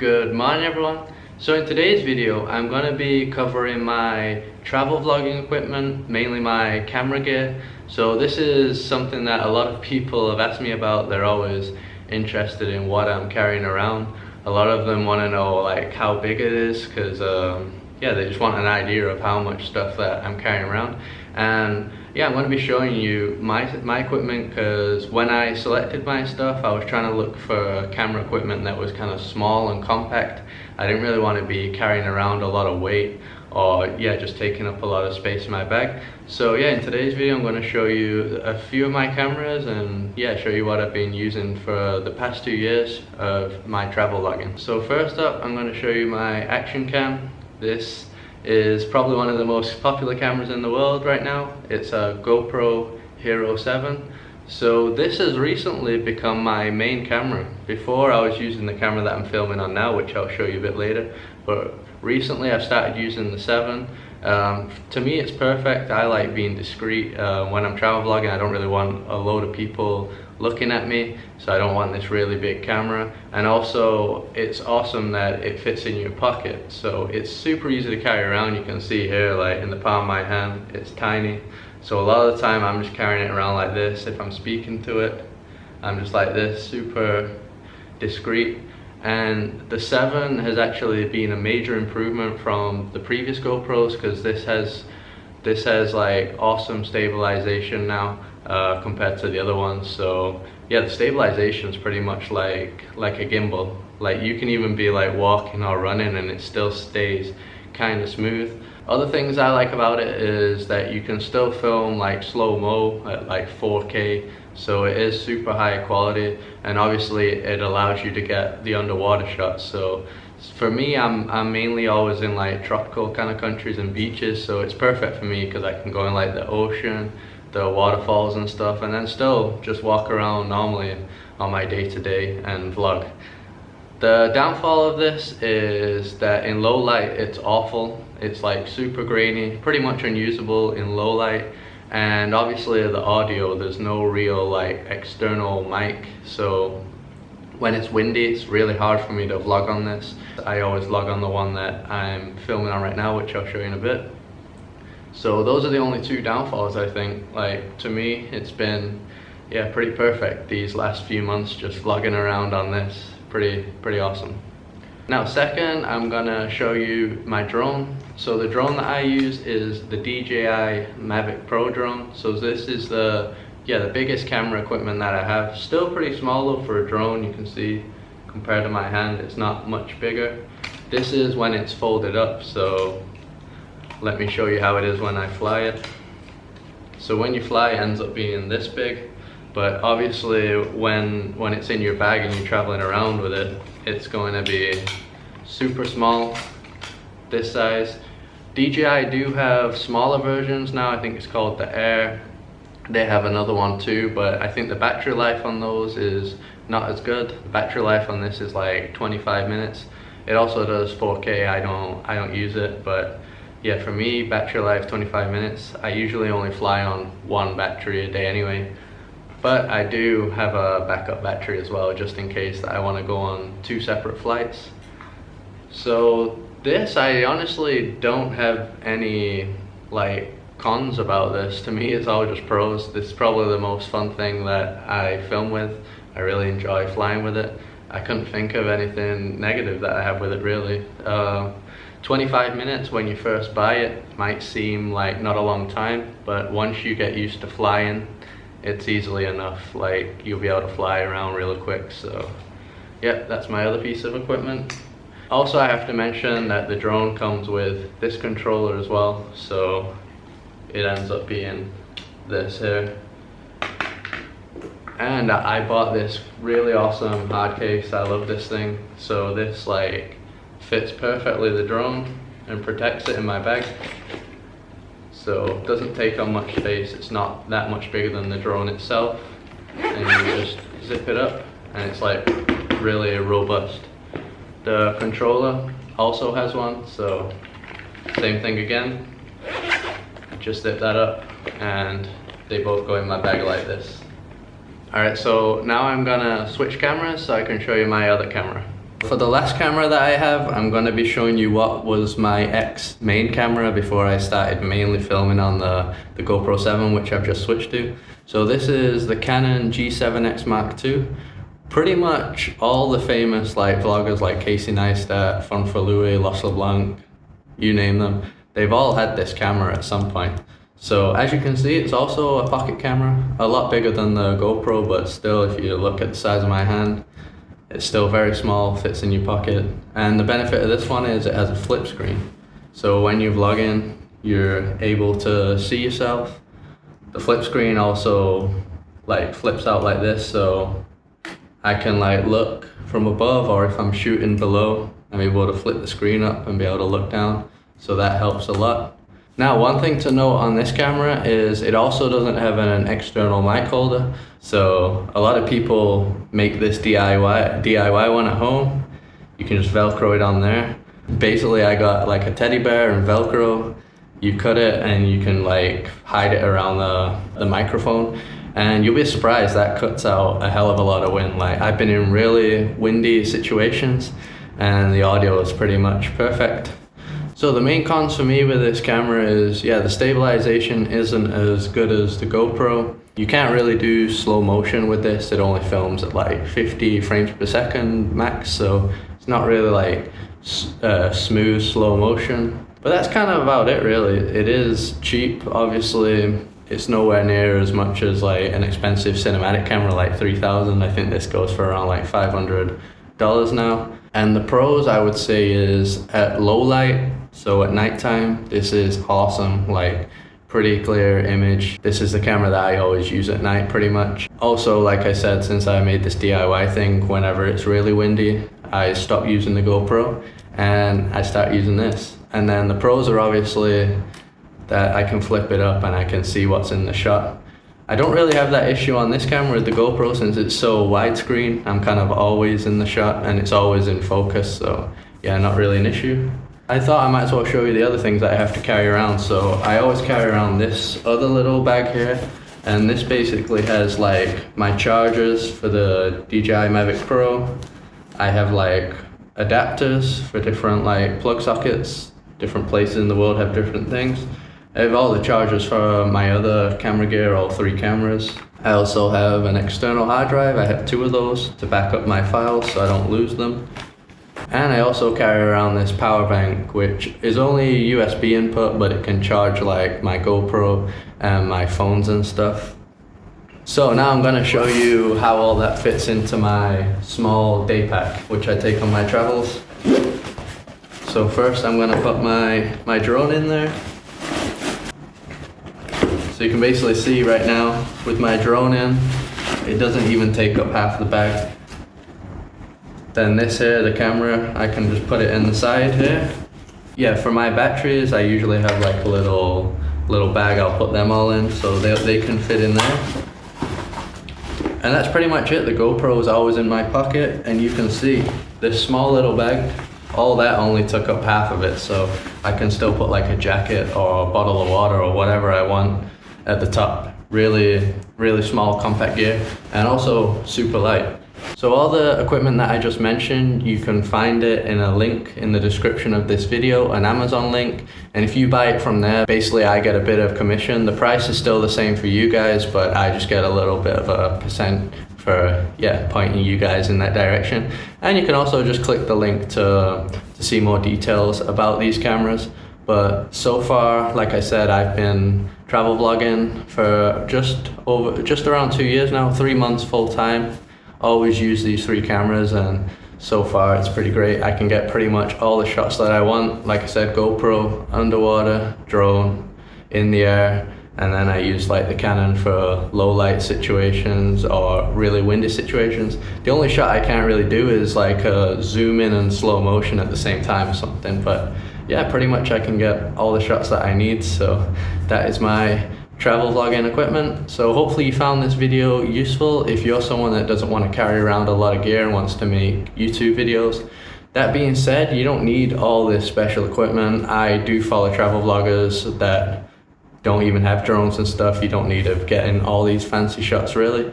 Good morning everyone. So in today's video I'm going to be covering my travel vlogging equipment, mainly my camera gear. So this is something that a lot of people have asked me about. They're always interested in what I'm carrying around. A lot of them want to know like how big it is, because yeah, they just want an idea of how much stuff that I'm carrying around. And yeah, I'm going to be showing you my equipment, because when I selected my stuff I was trying to look for camera equipment that was kind of small and compact. I didn't really want to be carrying around a lot of weight, or yeah, just taking up a lot of space in my bag. So yeah, in today's video I'm going to show you a few of my cameras and yeah, show you what I've been using for the past 2 years of my travel vlogging. So first up, I'm going to show you my action cam. This is probably one of the most popular cameras in the world right now. It's a GoPro Hero 7. So this has recently become my main camera. Before I was using the camera that I'm filming on now, which I'll show you a bit later, but recently I've started using the 7. To me it's perfect. I like being discreet. When I'm travel vlogging I don't really want a load of people looking at me, so I don't want this really big camera. And also it's awesome that it fits in your pocket, so it's super easy to carry around. You can see here, like in the palm of my hand, it's tiny. So a lot of the time I'm just carrying it around like this. If I'm speaking to it, I'm just like this, super discreet. And the 7 has actually been a major improvement from the previous GoPros, because this has like awesome stabilization now compared to the other ones. So yeah, the stabilization is pretty much like a gimbal. Like you can even be like walking or running and it still stays kind of smooth. Other things I like about it is that you can still film like slow-mo at like 4K, so it is super high quality, and obviously it allows you to get the underwater shots. So for me, I'm mainly always in like tropical kind of countries and beaches, so it's perfect for me because I can go in like the ocean, the waterfalls and stuff, and then still just walk around normally on my day-to-day and vlog. The downfall of this is that in low light it's awful. It's like super grainy, pretty much unusable in low light. And obviously the audio, there's no real like external mic, so when it's windy it's really hard for me to vlog on this. I always vlog on the one that I'm filming on right now, which I'll show you in a bit. So those are the only two downfalls. I think, like, to me it's been yeah, pretty perfect these last few months, just vlogging around on this. Pretty awesome. Now second, I'm gonna show you my drone. So the drone that I use is the DJI MAVIC Pro drone. So this is the biggest camera equipment that I have. Still pretty small though for a drone. You can see compared to my hand it's not much bigger. This is when it's folded up, so let me show you how it is when I fly it. So when you fly it ends up being this big, but obviously when it's in your bag and you're traveling around with it, it's going to be super small, this size. DJI do have smaller versions now. I think it's called the Air. They have another one too, but I think the battery life on those is not as good. The battery life on this is like 25 minutes. It also does 4K. I don't use it, but yeah, for me, battery life 25 minutes. I usually only fly on one battery a day anyway. But I do have a backup battery as well, just in case that I want to go on 2 separate flights. So this, I honestly don't have any like cons about this. To me it's all just pros. This is probably the most fun thing that I film with. I really enjoy flying with it. I couldn't think of anything negative that I have with it really. 25 minutes when you first buy it might seem like not a long time, but once you get used to flying, it's easily enough. Like you'll be able to fly around really quick. So yeah, that's my other piece of equipment. Also, I have to mention that the drone comes with this controller as well, so it ends up being this here. And I bought this really awesome hard case. I love this thing. So this like fits perfectly the drone and protects it in my bag. So it doesn't take up much space. It's not that much bigger than the drone itself, and you just zip it up and it's like really robust. The controller also has one, so same thing again, just zip that up and they both go in my bag like this. Alright, so now I'm gonna switch cameras so I can show you my other camera. For the last camera that I have, I'm going to be showing you what was my main camera before I started mainly filming on the GoPro 7, which I've just switched to. So this is the Canon G7X Mark II. Pretty much all the famous vloggers like Casey Neistat, Fun for Louis, Los LeBlanc, you name them, they've all had this camera at some point. So as you can see, it's also a pocket camera, a lot bigger than the GoPro, but still, if you look at the size of my hand, it's still very small, fits in your pocket. And the benefit of this one is it has a flip screen. So when you're vlogging, you're able to see yourself. The flip screen also flips out like this, so I can look from above, or if I'm shooting below, I'm able to flip the screen up and be able to look down. So that helps a lot. Now, one thing to note on this camera is it also doesn't have an external mic holder. So a lot of people make this DIY one at home. You can just Velcro it on there. Basically, I got a teddy bear and Velcro. You cut it and you can hide it around the microphone. And you'll be surprised that cuts out a hell of a lot of wind. I've been in really windy situations and the audio is pretty much perfect. So the main cons for me with this camera is, yeah, the stabilization isn't as good as the GoPro. You can't really do slow motion with this. It only films at 50 frames per second max, so it's not really smooth slow motion. But that's kind of about it really. It is cheap, obviously. It's nowhere near as much as an expensive cinematic camera like $3,000. I think this goes for around $500 now. And the pros, I would say, is at low light. So at nighttime, this is awesome, pretty clear image. This is the camera that I always use at night pretty much. Also, like I said, since I made this DIY thing, whenever it's really windy, I stop using the GoPro and I start using this. And then the pros are obviously that I can flip it up and I can see what's in the shot. I don't really have that issue on this camera with the GoPro since it's so widescreen. I'm kind of always in the shot and it's always in focus, so yeah, not really an issue. I thought I might as well show you the other things that I have to carry around. So I always carry around this other little bag here, and this basically has my chargers for the DJI MAVIC Pro. I have adapters for different plug sockets. Different places in the world have different things. I have all the chargers for my other camera gear, all 3 cameras. I also have an external hard drive. I have 2 of those to back up my files so I don't lose them. And I also carry around this power bank, which is only USB input, but it can charge my GoPro and my phones and stuff. So now I'm gonna show you how all that fits into my small day pack, which I take on my travels. So first I'm gonna put my drone in there. So you can basically see right now with my drone in, it doesn't even take up half the bag. Then this here, the camera, I can just put it in the side here. Yeah, for my batteries, I usually have a little bag, I'll put them all in so they can fit in there. And that's pretty much it. The GoPro is always in my pocket, and you can see this small little bag, all that only took up half of it, so I can still put a jacket or a bottle of water or whatever I want at the top. Really, really small compact gear, and also super light. So all the equipment that I just mentioned, you can find it in a link in the description of this video, an Amazon link. And if you buy it from there, basically I get a bit of commission. The price is still the same for you guys, but I just get a little bit of a percent for, yeah, pointing you guys in that direction. And you can also just click the link to see more details about these cameras. But so far, like I said, I've been travel vlogging for just around 2 years now, 3 months full time. Always use these 3 cameras, and so far it's pretty great. I can get pretty much all the shots that I want. Like I said, GoPro, underwater, drone, in the air, and then I use the Canon for low light situations or really windy situations. The only shot I can't really do is zoom in and slow motion at the same time or something, but yeah, pretty much I can get all the shots that I need. So that is my travel vlogging equipment. So hopefully you found this video useful if you're someone that doesn't want to carry around a lot of gear and wants to make YouTube videos. That being said, you don't need all this special equipment. I do follow travel vloggers that don't even have drones and stuff. You don't need to get in all these fancy shots really.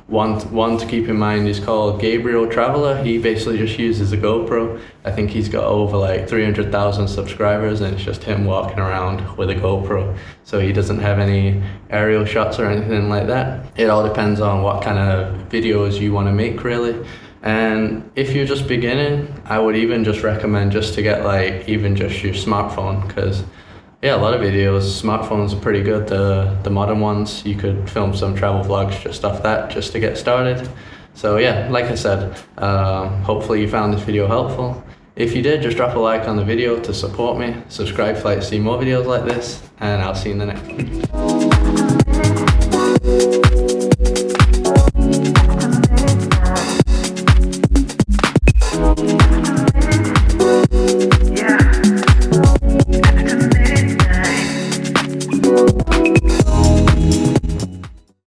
One to keep in mind is called Gabriel Traveler. He basically just uses a GoPro. I think he's got over like 300,000 subscribers, and it's just him walking around with a GoPro. So he doesn't have any aerial shots or anything like that. It all depends on what kind of videos you want to make, really. And if you're just beginning, I would even just recommend just to get like even just your smartphone, because yeah, a lot of videos, smartphones are pretty good. The modern ones, you could film some travel vlogs just off that, just to get started. So yeah, like I said, hopefully you found this video helpful. If you did, just drop a like on the video to support me. Subscribe if you'd like to see more videos like this, and I'll see you in the next one.